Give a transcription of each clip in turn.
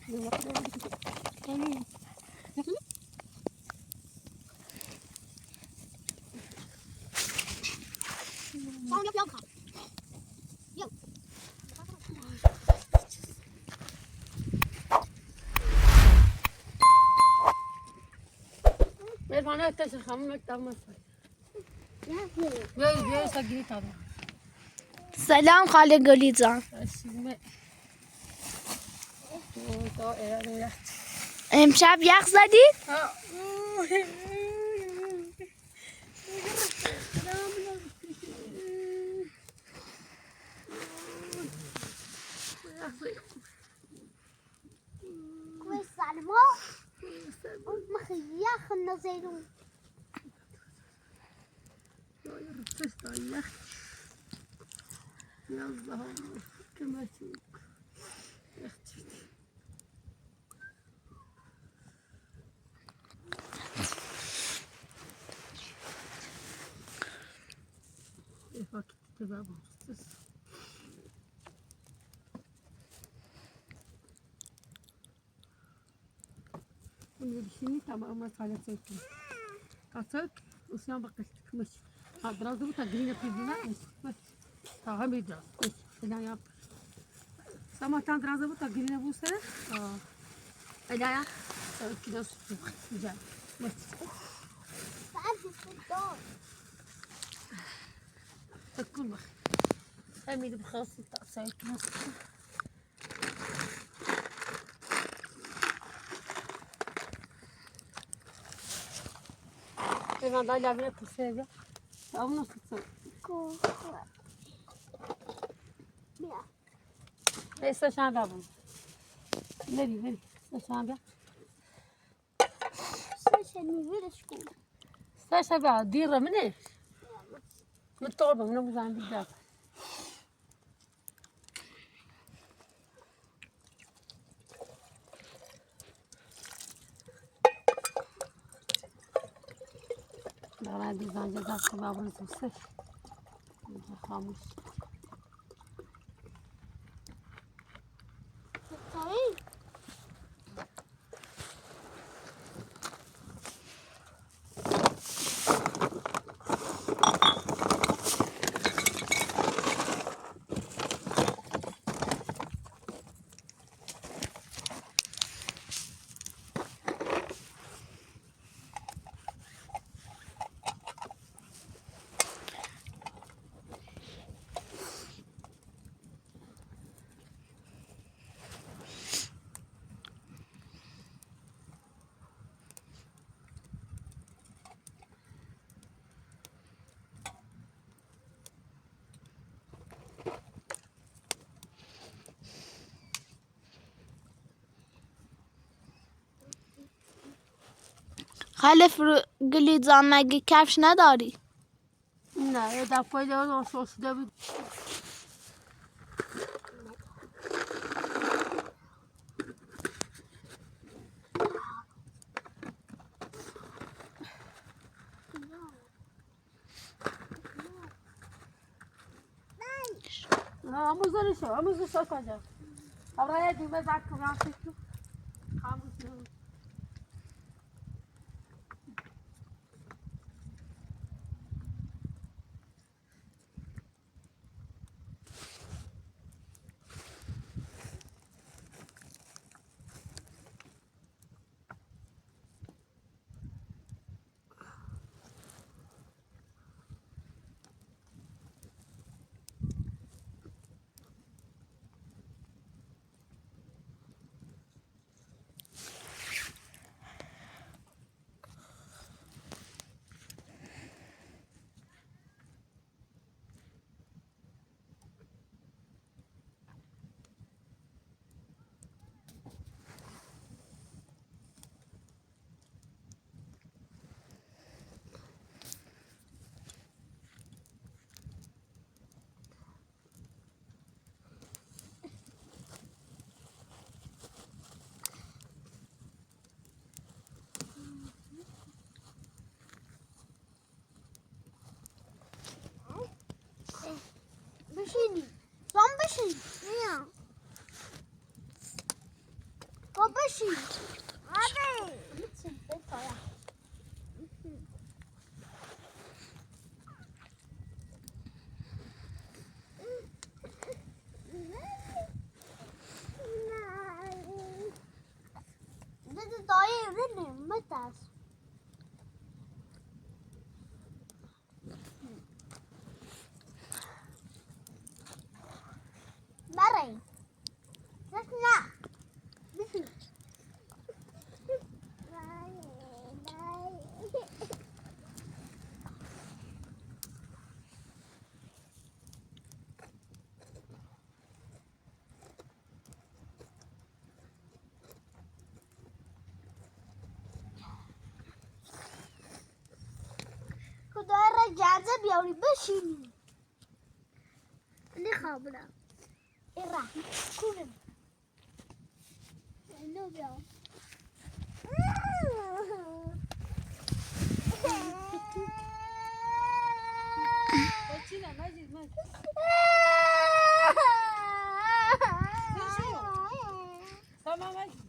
要不要烤？要。انا اكتشف خمك تمام. يا سجلي طبعا. سلام خاله گلی جان. امشب یخ زدی؟ كويس سلمى مخيخ النزيلون يلا كما تشوف اختي فاكت تبابا ونمشي تمام على سكة قصك وسام بقيت مش هضرب تقرينا في البناء بس تعمل جاز بس لا يا سما تضرب تقرينا بوسه لا يا كده جاي بس تعرف الصدار تكون بخ أمي بخاص تأسيت نص إذا ضايع بيت السابع أو نص ساعة بيا لسه شامبا نبي شامبا سيشني ويرشكو شامبا ديرة من إيش من التربة من أبو زعيم بالدار دارا دي زانجة زاك بابا نتوسف خاموش طيب خاله گلی جان مگه کفش نداری؟ نه یه دفعه دارم آسوسیده بود آموزش کجا آقای دیمه زد کنم تو خاموش بشینی جان بشین میام تو طاير مني متى مري تسمع خدای رجعت بیاری بشینی نخوابونم این رحم کنم اینو بیام بچینم مجید مجید تمام مجید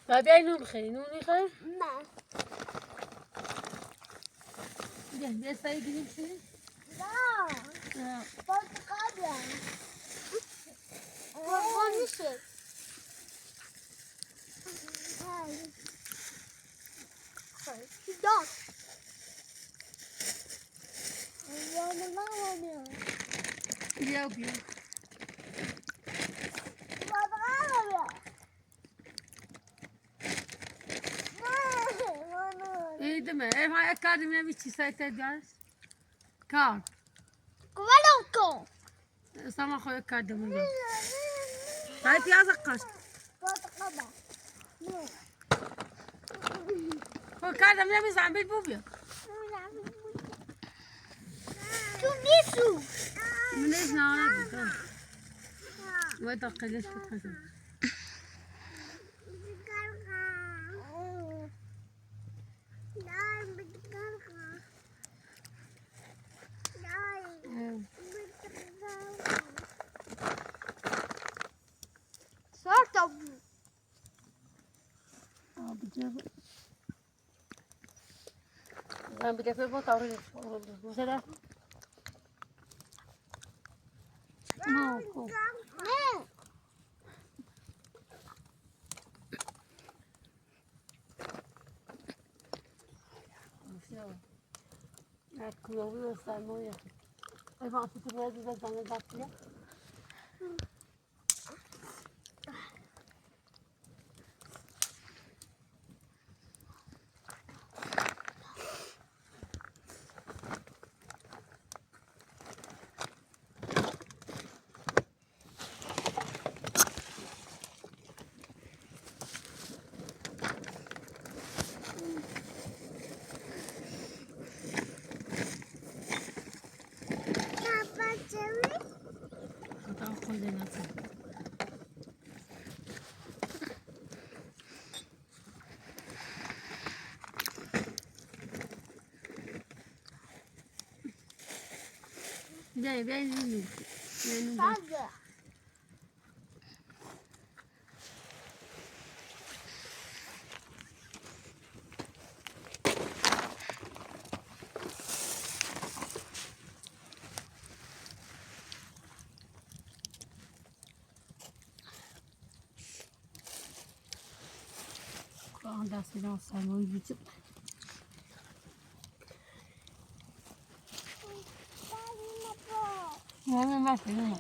بابی نون بخوری نون میخوای؟ نه بیا سعی دیدیم چی؟ نه پرتقالیم قربانیشه داد بیا بیا iyi değil mi? Ev hayat kardım ya bir çiğsayet ediyoruz. Kar. Kvalonko. Sama koyuk kardım ya. Hayat yazık kaç. Portakal. Koyuk kardım ya bir zambit bu bir. Tu nisu. Ne znane bir. Ve takılış kutmasın. Sort of. Abi canım. Ben bir defa bu tavrı bu sefer. No, go. Ne? Ecco, io stanno io. E ma se tu vedi da zone da qui. Vieni, vieni, vieni. Vieni. Sadece. Anda silah sama YouTube. Ne nasıl ne?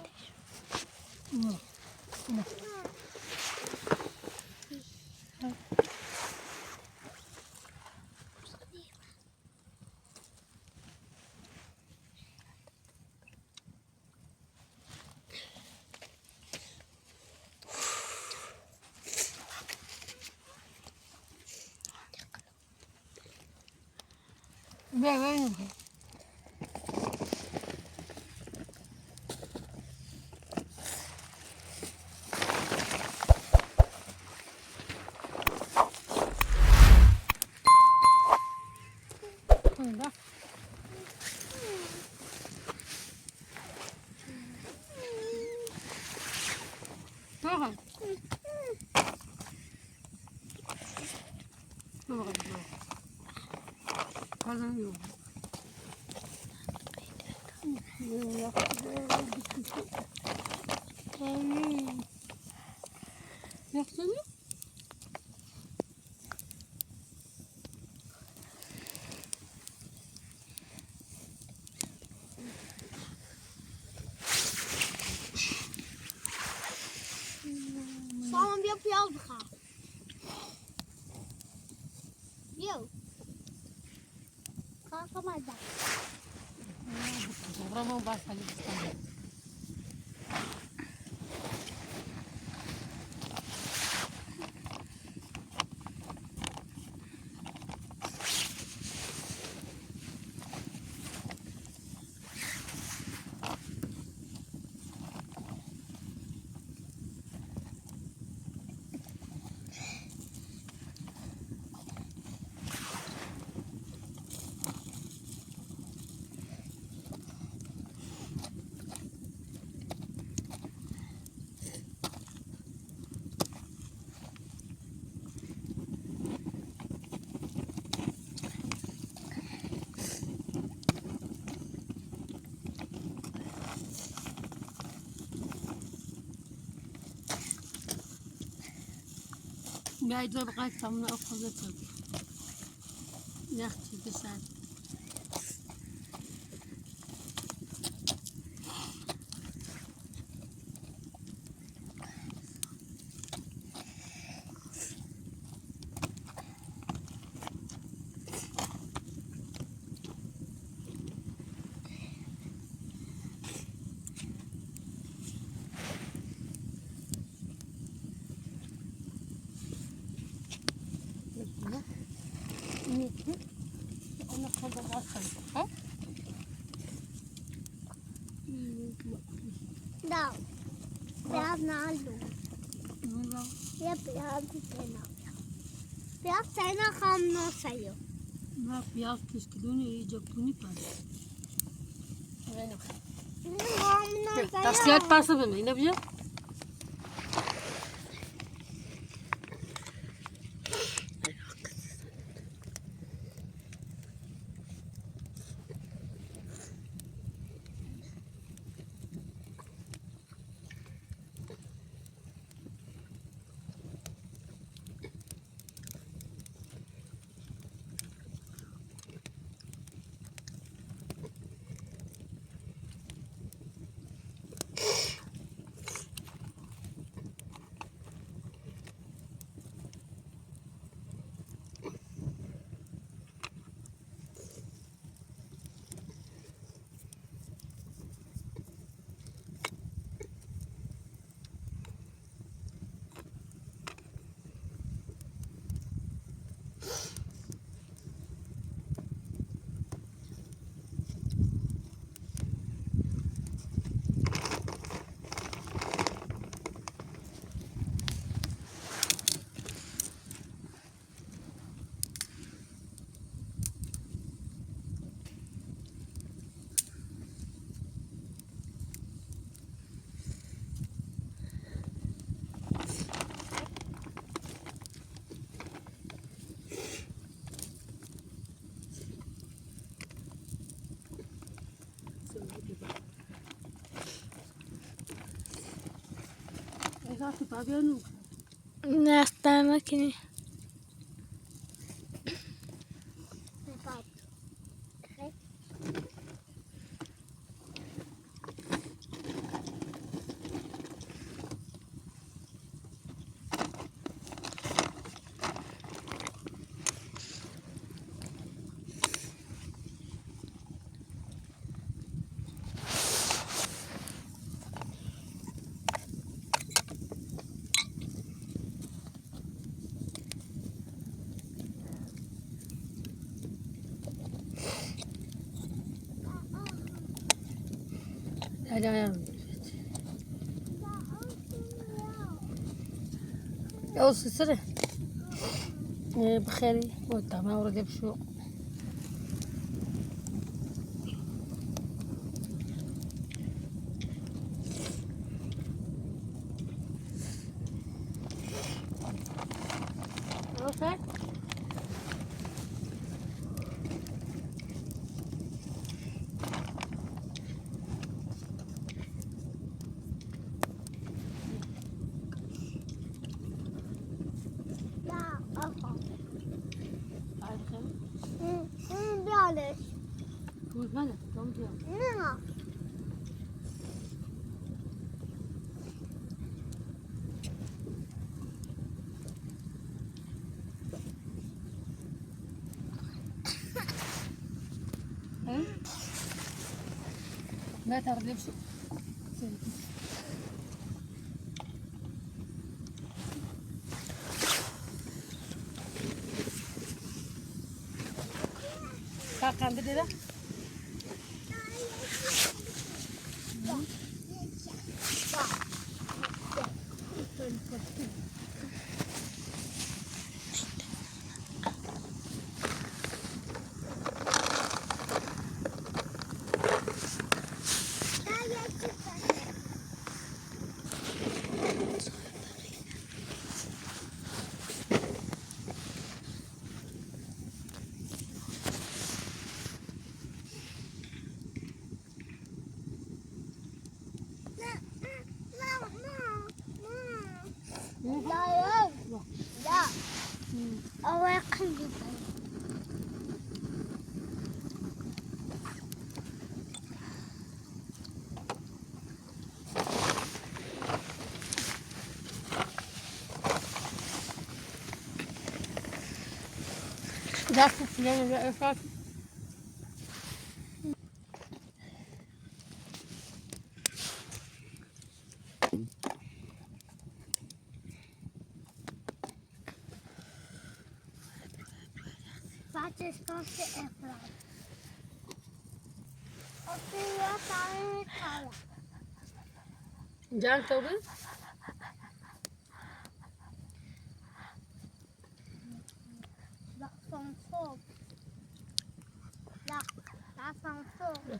Ve ve. Burada. Tamam. Tamam. Yaxşımı? Salam bir piyaz bıxa. Yok. Kalkamaz da. Ramon bas hadi İstanbul. Gayet zor gayet tamına okulda tabii. Yakçı güzel. Ona kadar bakalım. Ha? Da. Piyaz naldo. Bundan Ya piyaz tena. Piyaz tena kam no sayo. ne piyaz kışkılığını iyice bunu par. Benim. Kam no sayo. Tasliyat parsa benim. Ne bileyim? Esatto, Fabiano. Nesta máquina. Hadi ayağım. يا سيسرة بخيري وتعمل ورقة بشو Okay. ما تغلبش. Kalkan bir de. لا لا أو يقلب لا تسلم لا إفراط. Participantes efrados. Oturuyor tane kala. Can tabii. Bak son sol. La son sol.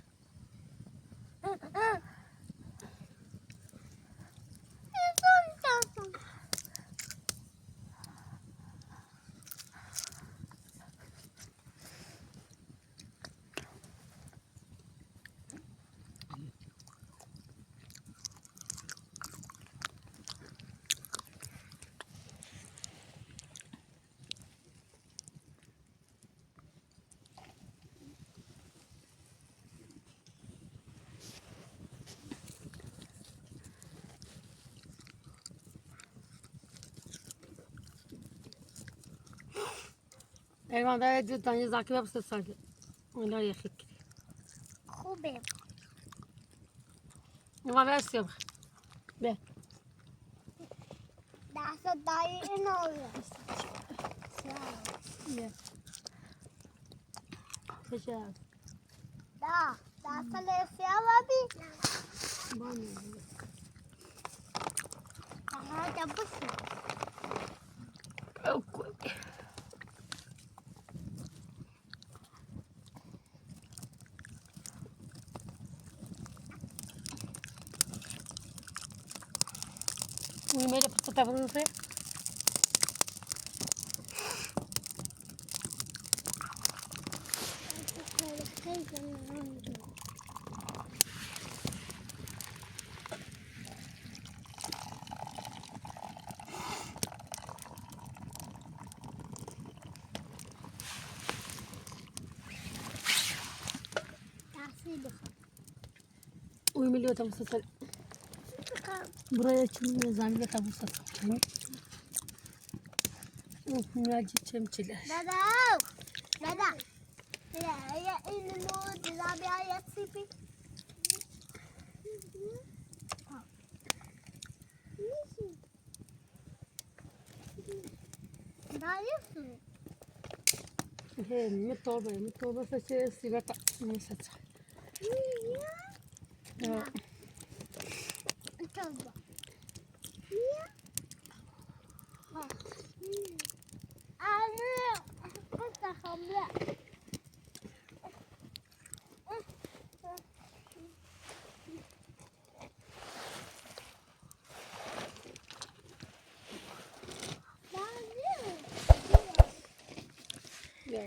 Eyvah da جدا يزعك بس الصاج ولا يخك خوبه. ما بس يبغى به Dasa dayı ne oluyor? به فشار Dasa lesiya abi. بانو Aha yapışın. أوكي ويميل بتطبخ فيه ويميل يتمسك buraya için zannet abusa tutayım. Mülacı çemçiler. Dada. Ya ini lo dizabi ayat sipi. Ne yapıyorsun? He, metoba saçı sivata saçı. Ya. Çorba. Anne, kısa hamle. Ya.